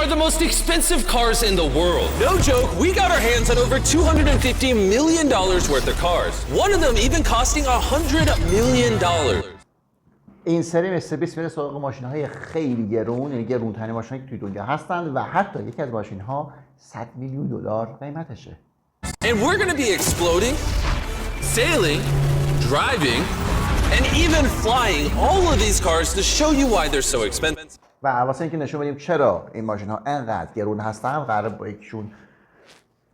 are the most expensive cars in the world. No joke, we got our hands on over $250 million worth of cars. One of them even costing $100 million. این سری مثل 20 میره سراغ ماشین‌های خیلی گرون، یعنی گرون‌ترین ماشینایی که توی دنیا هستند و حتی یکی از ماشین‌ها $100 میلیون قیمتشه. And we're going to be exploding, sailing, driving, and even flying all of these cars to show you why they're so expensive. و واسه اینکه نشون بدیم چرا این ماشین‌ها انقدر گرون هستن، قراره با یکیشون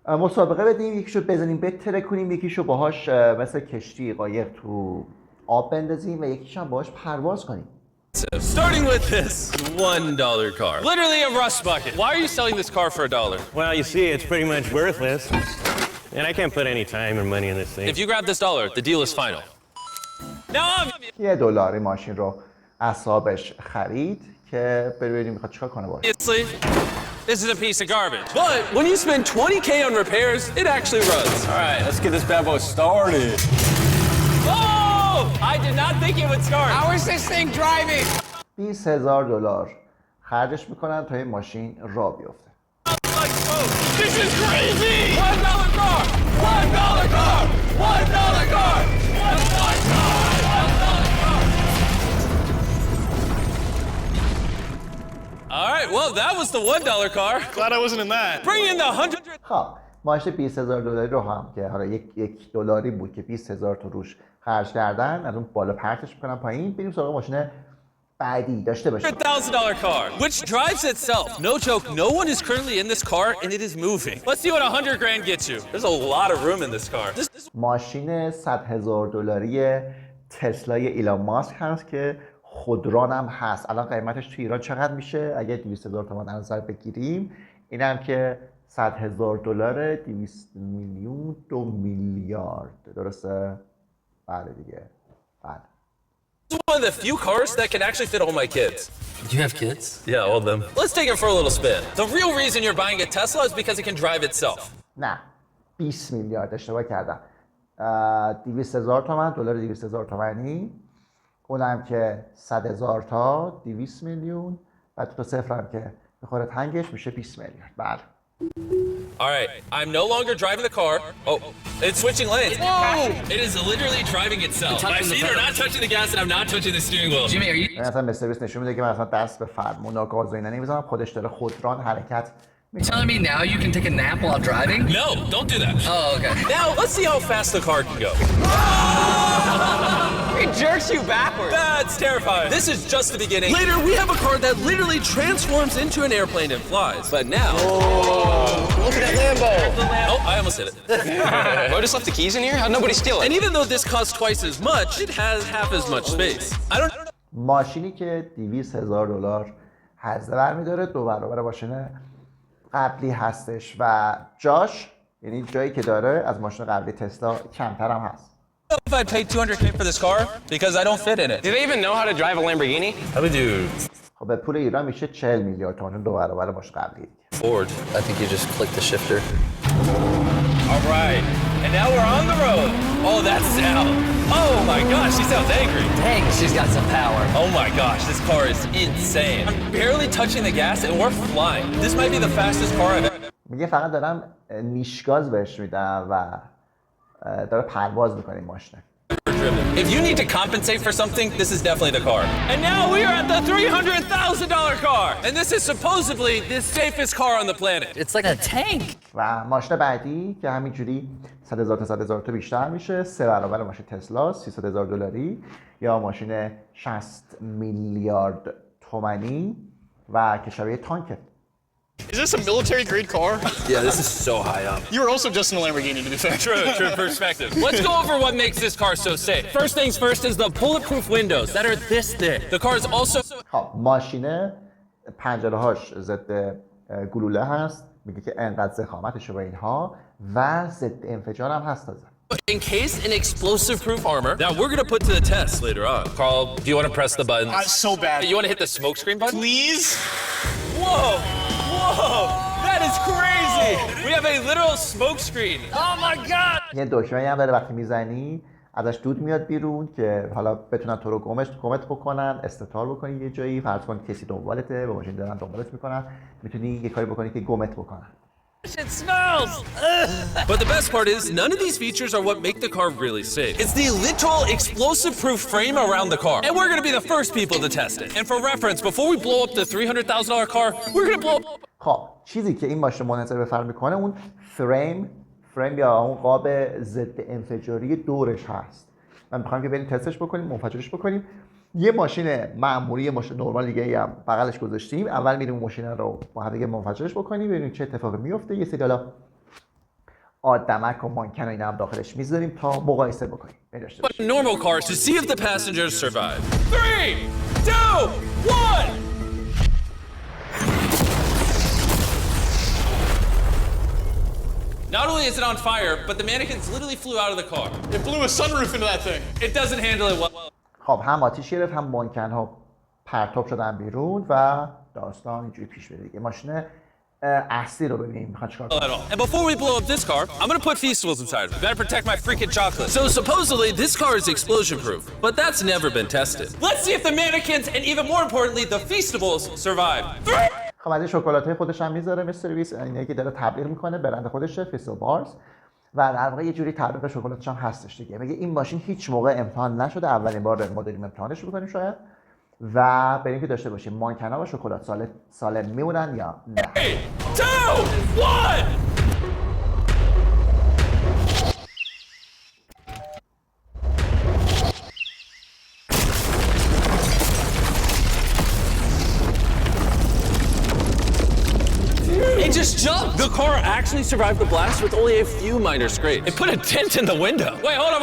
مسابقه بدیم، یکیشو بزنیم بترکونیم، یکیشو باهاش مثل کشتی قایق تو آب بندازیم و یکیشو باهاش پرواز کنیم. Starting with this $1 car. Literally a rust bucket. Why are you selling this car for $1? Well, you see, it's pretty much worthless. And I can't put any time or money in this thing. If you grab this $1, the deal is final. Now $1 این ماشین رو اعصابش خرید که ببینیم میخواد چیکار کنه باشه. obviously, this is a piece of garbage. But when you spend $20K on repairs, it actually runs. All right, let's get this bad boy started. Oh! I did not think it would start. How is this thing driving? $20,000 خرجش میکنن تا این ماشین راه بیفته. Like smoke. This is crazy! $1 car! $1 car! $1 car! $1 car! All right, well, that was the $1 car. Glad I wasn't in that. Bring in the 100. خب ماشین $20,000 رو هم که حالا یک دلاری بود که 20,000 تا روش خرج کردن، از اون بالا پرتش میکنن پایین. بریم سراغ ماشین بعدی داشته باشیم. $100,000 car, which drives itself. No joke, no one is currently in this car and it is moving. Let's see what $100,000 gets you. There's a lot of room in this car. ماشین $100,000 تسلای ایلان ماسک هست که خودران هم هست. الان قیمتش تو ایران چقدر میشه؟ اگه 200,000 تومان در نظر بگیریم، اینم که $100,000 200 میلیون 2 میلیارد، درسته؟ بله دیگه. بله. This is one of the few cars that can actually fit all my kids. Do you have kids? Yeah, all of them. Let's take it for a little spin. The real reason you're buying a Tesla is because it can drive itself. نه 20 میلیارد اشتباه کردم. 200,000 تومان، دلار 200,000 تومانی، اونم که 100,000 تا 200 میلیون و تو صفر هم که بخوره تنگش میشه 20 میلیارد. بله. All right, I'm no longer driving the car. Oh, it's switching lanes. Whoa! It is literally driving itself. My feet are not touching the gas and I'm not touching the steering wheel. Jimmy, are you? این اصلا سرویس نشون میده که من اصلا دست به فرمون و گاز و اینا نمیزنم، خودش داره خودران حرکت You're telling me now you can take a nap while driving? No, don't do that. Oh, okay. Now, let's see how fast the car can go. It jerks you backwards. That's terrifying. This is just the beginning. Later, we have a car that literally transforms into an airplane and flies. But now... Look at that Lambo. Oh, I almost hit it. Bro, just left the keys in here? How'd nobody steal it? And even though this costs twice as much, it has half as much space. I don't... ماشینی که $200,000 هزینه برمی‌داره 2 برابر ماشین قبلی هستش و جاش، یعنی جایی که داره از ماشین قبلی تسلا کمتر هم هست. if I'd paid $200K for this car because I don't fit in it. Do they even know how to drive a Lamborghini? I would do خب به پول ایران میشه 40 میلیارد تومان، 2 برابر ماشین قبلی. Ford. I think you just click the shifter. All right, and now we're on the road. Oh, that's Sal. Oh my gosh, she sounds angry. Dang, she's got some power. Oh my gosh, this car is insane. I'm barely touching the gas and we're flying. This might be the fastest car I've ever... میگه فقط دارم نیشگاز بهش میدم و داره پرواز میکنه این ماشین. If you need to compensate for something, this is definitely the car. And now we are at the $300,000 car. And this is supposedly the safest car on the planet. It's like a tank. و ماشین بعدی که همینجوری 100,000 تا 100,000 تا بیشتر میشه، 3 برابر ماشین تسلا $300,000 یا ماشین 60 میلیارد تومانی و که شبیه تانکه. Is this a military grade car? Yeah, this is so high up. You were also just in a Lamborghini, to be fair. True perspective. Let's go over what makes this car so safe. First things first is the bulletproof windows that are this thick. The car is also... خب ماشین پنجره‌هاش ضد گلوله هست، میگه که انقدر ضخامتشه با اینها و ضد انفجار هم هست تازه. Encased in explosive proof armor that we're gonna put to the test later on. Carl, do you want to press the buttons? So bad. You want to hit the smoke screen button? Please? Whoa! Whoa! That is crazy! We have a literal smoke screen. Oh my god! یه دکمه‌ای هم داره وقتی میزنی ازش دود میاد بیرون که حالا بتونن تو رو گمت بکنن، استتار بکنی یه جایی، فرض کن کسی دنبالته، به ماشین دارن دنبالت میکنن، میتونی یه کاری بکنی که گمت بکنن. It smells! But the best part is, none of these features are what make the car really safe. It's the literal explosive-proof frame around the car. And we're gonna be the first people to test it. And for reference, before we blow up the $300,000 car, we're gonna blow up... خب چیزی که این ماشین منحصر به فرد میکنه اون فریم یا اون قاب ضد انفجاری دورش هست. من میخوام که بریم تستش بکنیم، منفجرش بکنیم. یه ماشین معمولی، یه ماشین نرمال دیگه هم بغلش گذاشتیم. اول میریم ماشین رو با هم دیگه منفجرش بکنیم، ببینیم چه اتفاقی میفته. یه سری حالا آدمک و مانکن و اینا هم داخلش میذاریم تا مقایسه بکنیم. Normal cars to see if the passengers survive. 3, 2, 1. Not only is it on fire, but the mannequins literally flew out of the car. It blew a sunroof into that thing. It doesn't handle it well. خب هم آتیش گرفت، هم مانکن ها پرتاب شدن بیرون و داستان اینجوری پیش بره دیگه. ماشین اصلی رو ببینیم میخواد چیکار کنه. And before we blow up this car, I'm gonna put Feastables inside of it. Better protect my freaking chocolate. So supposedly this car is explosion proof, but that's never been tested. Let's see if the mannequins and even more importantly the Feastables survive. خب از این شکلات‌های خودش هم میذاره مستر بیس، اینایی که داره تبلیغ میکنه، برند خودشه، فیستل بارز، و در واقع یه جوری تبلیغ شکلاتش هم هستش دیگه. میگه این ماشین هیچ موقع امتحان نشده، اولین بار ما داریم امتحانش میکنیم شاید، و بریم که داشته باشیم مانکنا و شکلات سالم میمونن یا نه. 3, 2, 1. It just jumped! The car actually survived the blast with only a few minor scrapes. It put a dent in the window. Wait, hold on.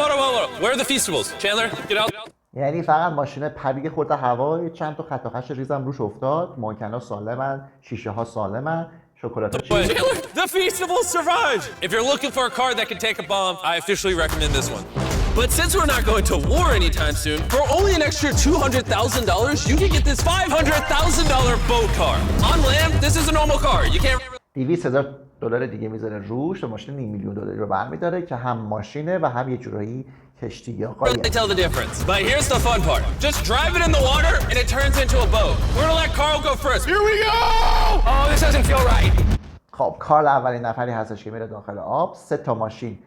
Where are the Feastables? Chandler, get out. یعنی فقط ماشین پرید خورده هوا، چند تا خط و خش ریزم روش افتاد، مانکنا سالمن، شیشه ها سالمن، شکلات ها چی؟ The Feastables survived! If you're looking for a car that can take a bomb, I officially recommend this one. But since we're not going to war anytime soon, for only an extra $200,000, you can get this $500,000 boat car. On land, this is a normal car. You can't... $200,000 دیگه میذاره روش و ماشین $500,000 رو برمیداره که هم ماشینه و هم یه جورایی کشتی یا قایق. Really tell the difference. But here's the fun part. Just drive it in the water and it turns into a boat. We're gonna let Carl go first. Here we go! Oh, this doesn't feel right. خب کارل اولین نفری هستش که میره داخل آب. 3 تا ماشین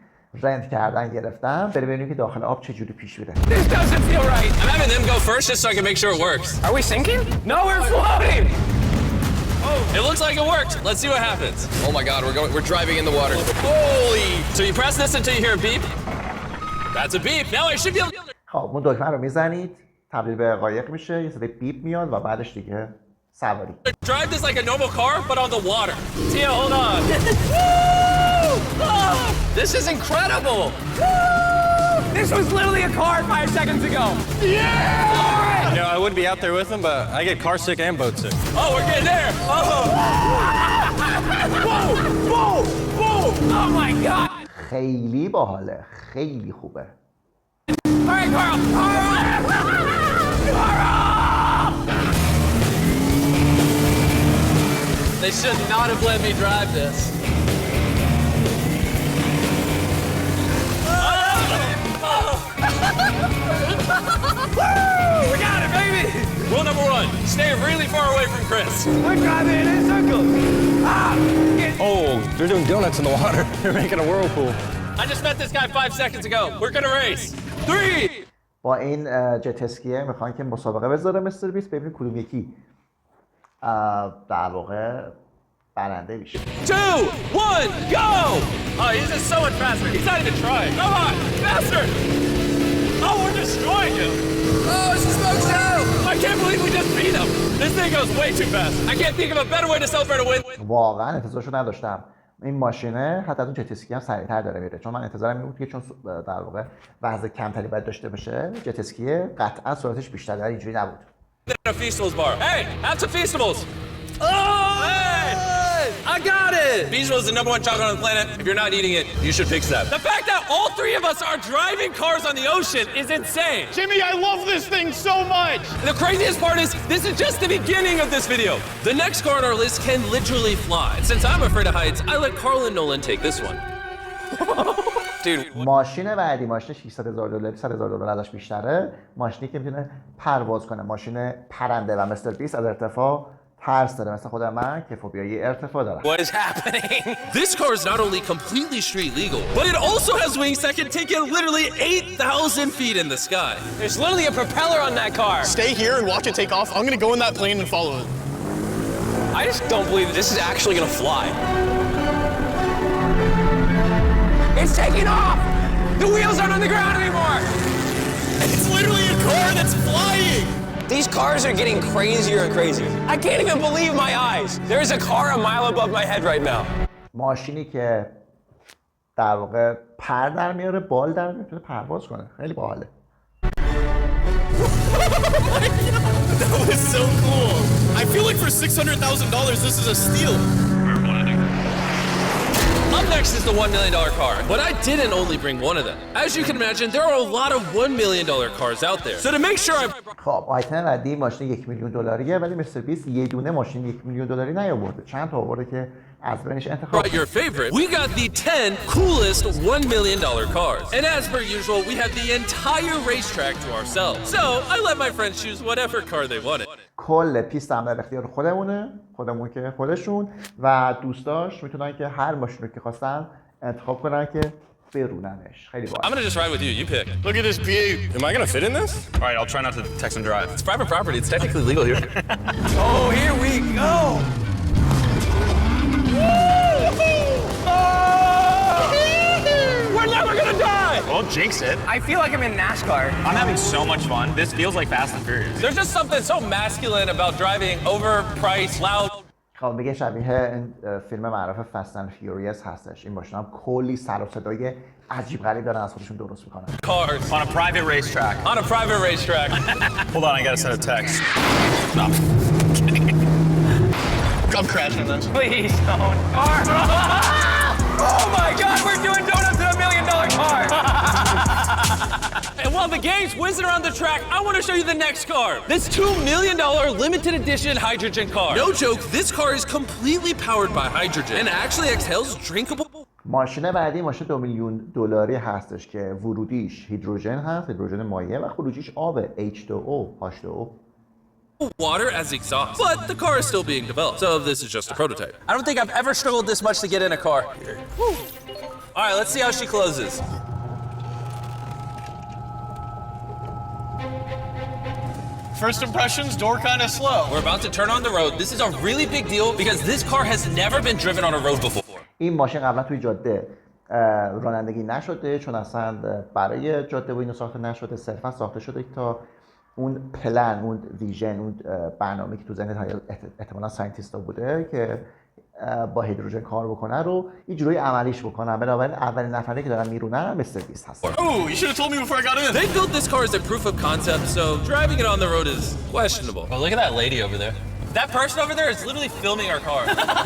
رنت کردن گرفتن. بریم ببینیم که داخل آب چه جوری پیش میره. This doesn't feel right. I'm having them go first just so I can make sure it works. Are we sinking? No, we're floating. It looks like it worked. Let's see what happens. Oh my God, we're driving in the water. Holy! So you press this until you hear a beep. That's a beep. Now I should be able to... خب اون دکمه رو میزنید، تبدیل به قایق میشه، یه صدای بیپ میاد و بعدش دیگه سواری. Drive this like a normal car, but on the water. Tia, hold on. This is incredible. This was literally a car 5 seconds ago. Yeah! You know, I would be out there with them, but I get car sick and boat sick. Oh, we're getting there. Oh. Whoa! Whoa! Whoa! Oh my God! خیلی باحاله، خیلی خوبه. All right, Carl! They should not have let me drive this. We got it, baby. Rule number 1, stay really far away from Chris. We're driving in circles. Oh, they're doing donuts in the water. They're making a whirlpool. I just met this guy 5 seconds ago. We're gonna race. 3. با این جت اسکیه میخوان که مسابقه بذاره مستر بیست، ببینیم کدوم یکی در واقع برنده میشه. 2, 1, go! Oh, he's just so much faster. He's not even trying. Come on, faster! Oh, we're destroying him. Oh, this is smokes out! I can't believe we just beat him. This thing goes way too fast. I can't think of a better way to celebrate a win. واقعا انتظارشو نداشتم. این ماشینه حتی از اون جت اسکی هم سریعتر داره میره، چون من انتظارم این بود که چون در واقع وزن کمتری باید داشته باشه، جت اسکی قطعا سرعتش بیشتره، ولی اینجوری نبود. A Feastables bar. Hey, have some Feastables. Oh, hey! I got it! Feastables is the #1 chocolate on the planet. If you're not eating it, you should fix that. The fact that all 3 of us are driving cars on the ocean is insane. Jimmy, I love this thing so much. And the craziest part is, this is just the beginning of this video. The next car on our list can literally fly. Since I'm afraid of heights, I let Carl and Nolan take this one. Dude, ماشین بعدی ماشین $600,000 $100,000 ازش بیشتره، ماشینی که میتونه پرواز کنه، ماشین پرنده و مستر بیست از ارتفاع ترس داره، مثل خود من که فوبیای ارتفاع دارم. what is happening? This car is not only completely street legal, but it also has wings that can take it literally 8,000 feet in the sky. There's literally a propeller on that car. Stay here and watch it take off. I'm gonna go in that plane and follow it. I just don't believe that this is actually gonna fly. It's taking off! The wheels aren't on the ground anymore! It's literally a car that's flying! These cars are getting crazier and crazier. I can't even believe my eyes. There's a car a mile above my head right now. ماشینی که در واقع پر در میاره، بال در میتونه پرواز کنه، خیلی باحاله. That was so cool. I feel like for $600,000, this is a steal. Up next is the $1 million car, but I didn't only bring one of them. As you can imagine, there are a lot of $1 million cars out there. So to make sure I خب آیتم بعدی ماشین $1,000,000 ولی مستر بیست یه دونه ماشین $1,000,000 نیاورده، چند تا آورده که از بینش انتخاب brought your favorite, we got the 10 coolest $1 million cars. And as per usual, we had the entire racetrack to ourselves. So I let my friends choose whatever car they wanted. کل پیست هم در اختیار خودمون که خودشون و دوستاش میتونن که هر ماشین رو که خواستن انتخاب کنن که بروننش. خیلی I'm باحال. gonna just ride with you. You pick. Look at this view. Am I gonna fit in this? All right, I'll try not to text and drive. It's private property. It's technically legal here. Oh, here we go! We're never gonna die! Well, jinx it. I feel like I'm in NASCAR. I'm having so much fun. This feels like Fast and Furious. There's just something so masculine about driving overpriced, loud. خب میگه شبیه این فیلم معروف فست اند فیوریس هستش. این ماشینا هم کلی سر و صدای عجیب غریب دارن از خودشون درست میکنن. Cars On a private racetrack. on a private racetrack. Hold on, I gotta send a text. I'm crashing this. Please don't. Oh my God, we're doing donuts in $1 million car! And while the game's whizzing around the track, I want to show you the next car. This $2 million limited edition hydrogen car. No joke, this car is completely powered by hydrogen and actually exhales drinkable ماشین بعدی ماشین $2,000,000 هستش که ورودیش هیدروژن هست، هیدروژن مایع و خروجیش آبه، H2O، H2O. water as exhaust. But the car is still being developed, so this is just a prototype. I don't think I've ever struggled this much to get in a car. All right, let's see how she closes. First impressions, door kind of slow. We're about to turn on the road. This is a really big deal because this car has never been driven on a road before. این ماشین قبلا توی جاده رانندگی نشده چون اصلا برای جاده و اینو ساخته نشده، صرفا ساخته شده تا اون پلن، اون ویژن، اون برنامه که تو ذهن احتمالاً ساینتیستا بوده که با هیدروژن کار بکنه رو یه جوری عملیش بکنن. بنابراین اولین نفری که دارن میرونن مستر بیست هست. Ooh, you should have told me before I got in. They built this car as a proof of concept, so driving it on the road is questionable. Oh, look at that lady over there. That person over there is literally filming our car.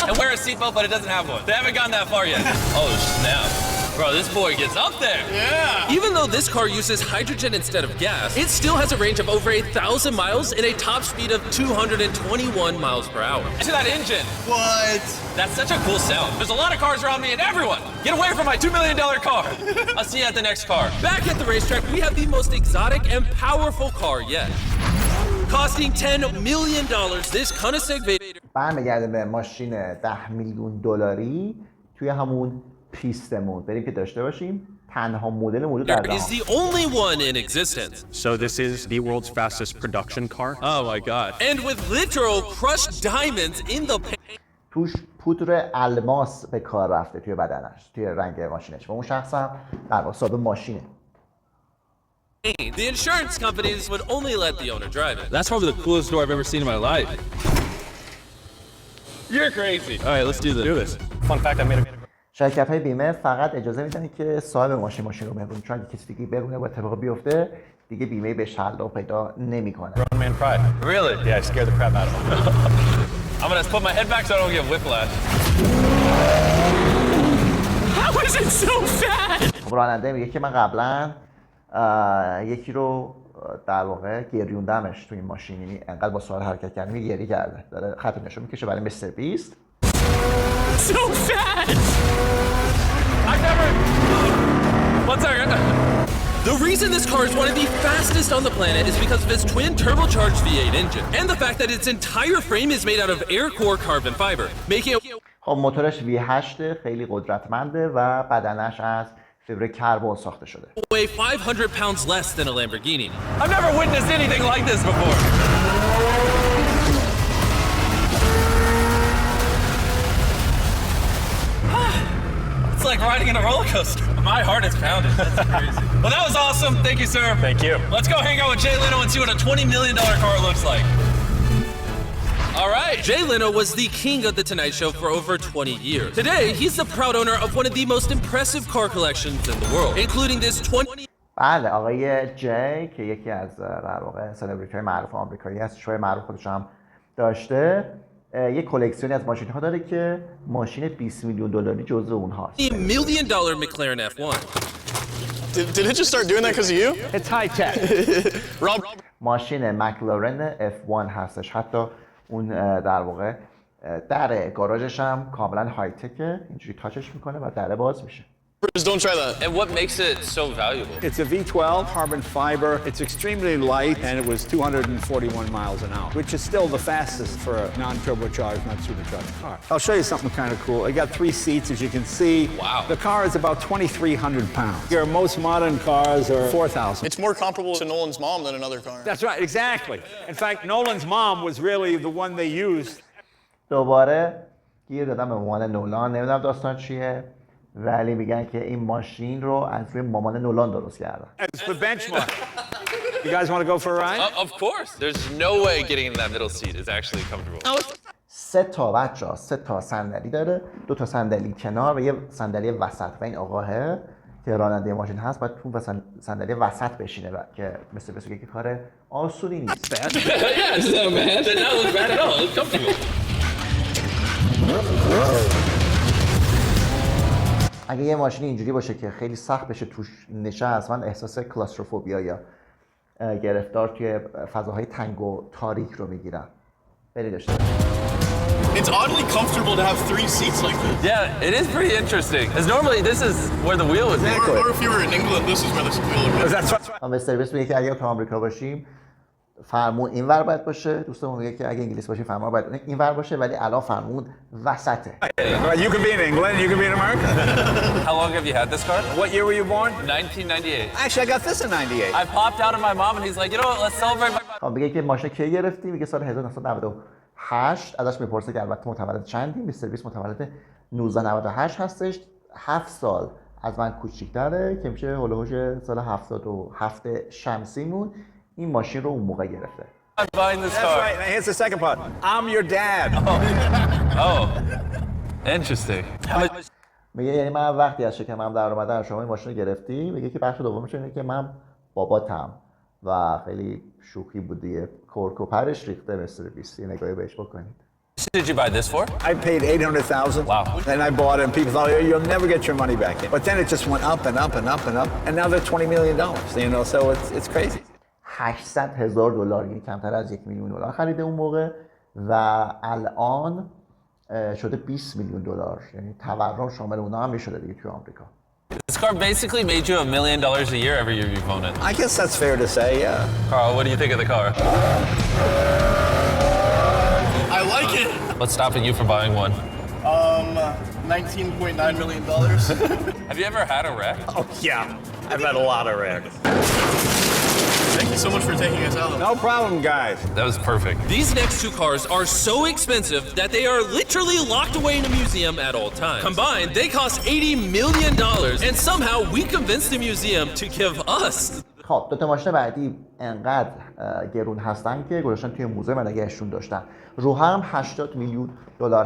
And wear a seatbelt, but it doesn't have one. They haven't gone that far yet. Oh, snap. Bro, this boy gets up there. Yeah. Even though this car uses hydrogen instead of gas, it still has a range of over 8,000 miles and a top speed of 221 miles per hour. To that engine. What? That's such a cool sound. There's a lot of cars around me and everyone, get away from my $2 million car. I'll see you at the next car. Back at the racetrack, we have the most exotic and powerful car yet. Costing $10 million, this Koenigsegg Vader. برمیگرده به ماشین $10,000,000 توی همون پیستمون. بریم که داشته باشیم. تنها مدل موجود در جهان. Is the only one in existence. So this is the world's fastest production car? Oh my God. And with literal crushed diamonds in the paint. توش پودر الماس به کار رفته توی بدنش، توی رنگ ماشینش و اون شخص هم در واقع صاحب ماشینه. The insurance companies would only let the owner drive it. That's probably the coolest door I've ever seen in my life. You're crazy. All right, let's do this. Fun fact, I made a شرکت‌های بیمه فقط اجازه میدن که صاحب ماشین رو برونه، چون اگه کسی دیگه برونه و اتفاق بیفته دیگه بیمه به شلاق پیدا نمیکنه. grown man pride. Really? Yeah, I scared the crap out of him. I'm gonna put my head back so I don't get whiplash. How is it so fast? راننده میگه که من قبلا یکی رو در واقع گریوندمش توی این ماشین، یعنی انقدر با سرعت حرکت کرده گریه کرده. داره خط نشون میکشه برای مستر بیست. So fast! I've never... One second. The reason this car is one of the fastest on the planet is because of its twin turbocharged V8 engine and the fact that its entire frame is made out of air core carbon fiber, making it خب موتورش V8 خیلی قدرتمنده و بدنش از فیبر کربن ساخته شده. weigh 500 pounds less than a Lamborghini. I've never witnessed anything like this before. It's like riding in a roller coaster. My heart is pounding. That's crazy. Well, that was awesome. Thank you, sir. Thank you. Let's go hang out with Jay Leno and see what a $20 million car looks like. All right. Jay Leno was the king of The Tonight Show for over 20 years. Today, he's the proud owner of one of the most impressive car collections in the world, including this 20... بله آقای جی که یکی از در واقع سلبریتی‌های معروف آمریکایی است، شوی معروف خودش هم داشته، یک کلکسیونی از ماشین‌ها داره که ماشین 20 میلیون دلاری جزو اونهاست. $1 million McLaren F1. Did it just start doing that because of you? It's high tech. Rob, ماشین مکلارن F1 هستش. حتی اون در واقع در گاراژش هم کاملا های تکه، اینجوری تاچش میکنه و در باز میشه. don't try that. And what makes it so valuable? It's a V12 carbon fiber. It's extremely light, and it was 241 miles an hour, which is still the fastest for a non-turbocharged, not supercharged car. I'll show you something kind of cool. I got 3 seats, as you can see. Wow. The car is about 2,300 pounds. Your most modern cars are 4,000. It's more comparable to Nolan's mom than another car. That's right, exactly. In fact, Nolan's mom was really the one they used. دوباره گیر دادم به مامان نولان، نمیدونم داستان چیه، ولی میگن که این ماشین رو از روی مامان نولان درست کردن. It's the benchmark. You guys want to go for a ride? Of course. There's no way getting in that middle seat is actually comfortable. 3 تا بچه‌ها 3 تا صندلی داره، 2 تا صندلی کنار و یه صندلی وسط و این آقاه که راننده ماشین هست باید تو صندلی وسط بشینه و که مثل که کار آسونی نیست. Yeah, it's not bad. Did not look bad at all. It's comfortable. اگه یه ماشین اینجوری باشه که خیلی سخت بشه توش نشست، من احساس کلاستروفوبیا یا گرفتار توی فضاهای تنگ و تاریک رو میگیرم. برید داشته. It's oddly comfortable to have 3 seats like this. Yeah, it is pretty interesting. Because normally this is where the wheel is. Or if you were in England, this is where the wheel would be. That's right. من به سرویس میگه که اگه تو آمریکا باشیم فرمون اینور باید باشه، دوستمون میگه که اگه انگلیس باشیم فرمون باید اینور باشه، ولی الان فرمون وسطه. You can be in England, you can be in America. How long have you had this car? What year were you born? 1998. Actually, I got this in 98. I popped out of my mom and he's like, you know what, let's celebrate my... میگه که ماشین کی گرفتی؟ میگه سال 1998. ازش میپرسه که البته متولد چندی؟ به سرویس متولد 1998 هستش. 7 سال از من کوچیک‌تره که میشه هولوش سال 77 شمسیمون. این ماشین رو اون موقع گرفته. I'm buying this That's car. right. Now, here's the second part. I'm your dad. Oh, interesting. How much... میگه یعنی من وقتی از شکمم در اومدم شما این ماشین رو گرفتی. میگه که بخش دومش اینه که من باباتم و خیلی شوخی بود دیگه، کرک و پرش ریخته مثل بیستی. نگاهی بهش بکنید. did you buy this for? I paid $800,000. Wow. And I bought it, and people thought, you'll never get your money back in. But then it just went up and up and up and up, and now they're $20 million. You know, so it's crazy. $800,000 یعنی کمتر از $1 میلیون خریده اون موقع و الان شده $20 میلیون، یعنی تورم شامل اونا هم میشده دیگه توی آمریکا. This car basically made you $1 million a year every year you've owned it. I guess that's fair to say, yeah. Carl, what do you think of the car? I like it. What's stopping you from buying one? $19.9 million. Have you ever had a wreck? Oh, yeah. I've had a lot of wrecks. Thank you so much for taking us out. No problem, guys. That was perfect. These next 2 cars are so expensive that they are literally locked away in a museum at all times. Combined, they cost $80 million, and somehow we convinced the museum to give us. خب 2 تا ماشین بعدی انقدر گرون هستن که گذاشتن توی موزه و نگهشون داشتن. رو هم $80 میلیون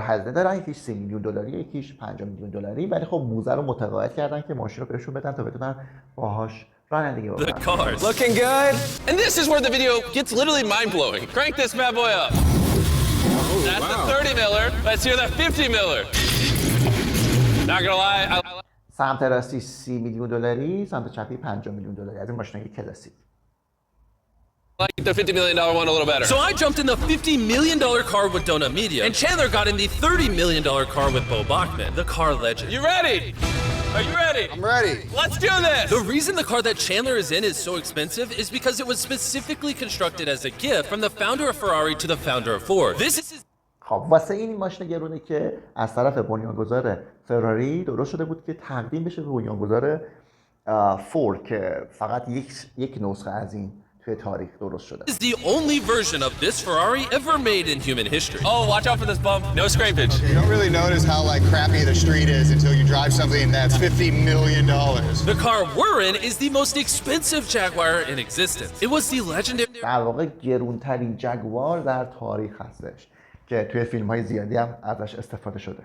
هزینه دارن، یکیش $30 میلیون، یکیش $5 میلیون، ولی خب موزه رو متقاعد کردن که ماشین رو بهشون بدن تا بتونن باهاش رانندگی The بکنن. cars. Looking good. And this is where the video gets literally mind-blowing. Crank this bad boy up. That's the 30 miller. Let's hear that 50 miller. Not gonna lie, I سمت راستی $30 میلیون، سمت چپی $5 میلیون از این ماشینای کلاسیک. like the $50 million one a little better. So I jumped in the $50 million car with Donut Media, and Chandler got in the $30 million car with Bo Bachman, the car legend. You ready? Are you ready? I'm ready. Let's do this! The reason the car that Chandler is in is so expensive is because it was specifically constructed as a gift from the founder of Ferrari to the founder of Ford. This is خب واسه این ماشین گرونه که از طرف بنیانگذار فراری درست شده بود که تقدیم بشه به بنیانگذار فورد که فقط یک نسخه از این توی تاریخ درست شده. is the only version of this Ferrari ever made in human history. Oh, watch out for this bump. No scrapage. You don't really notice how like crappy the street is until you drive something that's $50 million. The car we're in is the most expensive Jaguar in existence. It was the legendary در واقع گرونترین جگوار در تاریخ هستش که توی فیلم‌های زیادی هم ازش استفاده شده.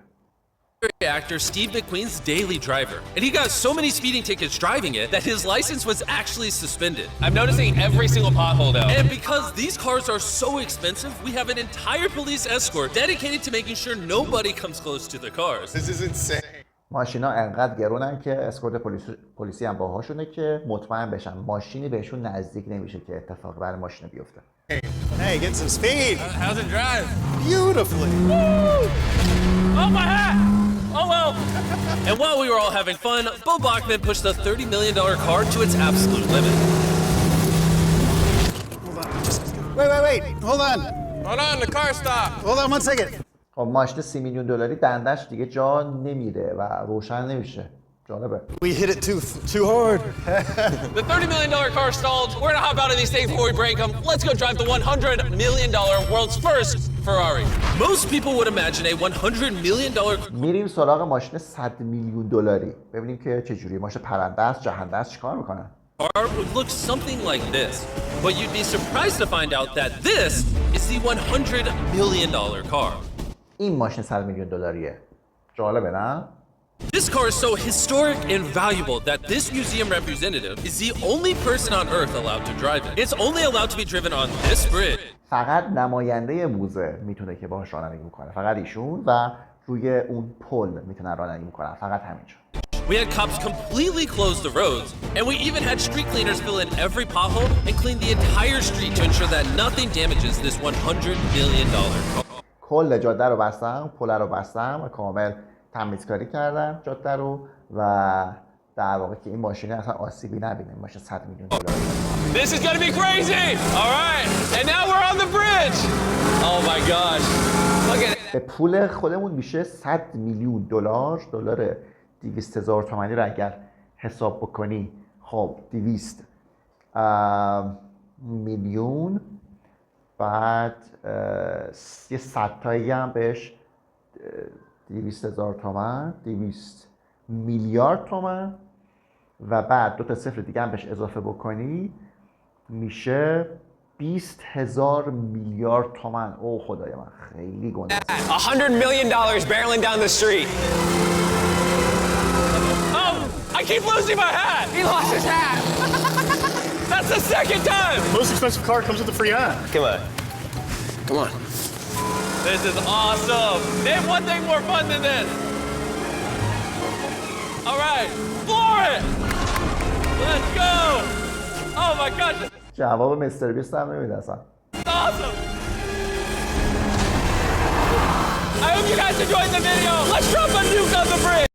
actor Steve McQueen's daily driver. And he got so many speeding tickets driving it that his license was actually suspended. I'm noticing every single pothole now. And because these cars are so expensive, we have an entire police escort dedicated to making sure nobody comes close to the cars. This is insane. ماشینا انقدر گرونن که اسکورت پلیسی هم باهاشونه که مطمئن بشن ماشینی بهشون نزدیک نمیشه که اتفاق برای ماشین بیفته. Hey, get some speed. How's it drive? Beautifully. Oh, my hat! Oh, well. And while we were all having fun, Bo Bachman pushed the $30 million car to its absolute limit. Wait. Hold on. Hold on, the car stopped. Hold on 1 second. خب ماشین 30 میلیون دلاری دندش دیگه جا نمیره و روشن نمیشه. جالبه. We hit it too hard. The $30 million car stalled. We're gonna hop out of these things before we break them. Let's go drive the $100 million world's first Ferrari. Most people would imagine a $100 million میریم سراغ ماشین 100 میلیون دلاری. ببینیم که چجوری ماشین پرنده است، جهنده است، چیکار میکنن. car would look something like this. But you'd be surprised to find out that this is the $100 million car. این ماشین 100 میلیون دلاریه. جالبه نه؟ This car is so historic and valuable that this museum representative is the only person on earth allowed to drive it. It's only allowed to be driven on this bridge. فقط نماینده موزه میتونه که باهاش رانندگی میکنه. فقط ایشون و روی اون پل میتونن رانندگی میکنن. فقط همینجا. We had cops completely close the roads, and we even had street cleaners fill in every pothole and clean the entire street to ensure that nothing damages this $100 million car. کل جاده رو بستم، پل رو بستم و کامل تمیزکاری کردم جاده رو و در واقع که این ماشین اصلا آسیبی نبینه. ماشین 100 میلیون دلار. This is gonna be crazy! All right, and now we're on the bridge! Oh my gosh. Look at it. به پول خودمون میشه 100 میلیون دلار. دلار 200,000 تومانی رو اگر حساب بکنی خب 200 میلیون بعد یه 100 تایی هم بهش 200,000 تومان 200 میلیارد تومان و بعد 2 تا صفر دیگه هم بهش اضافه بکنی میشه 20,000 میلیارد تومان. اوه خدای من خیلی گنده است. $100 million barreling down the street. I keep losing my hat! He lost his hat. That's the second time! Most expensive car comes with a free hat. Come on. This is awesome! Name one thing more fun than this! All right, floor it! Let's go! Oh my gosh, this is جواب مستر بیست هم نمیده اصلا. awesome! I hope you guys enjoyed the video! Let's drop a nuke on the bridge!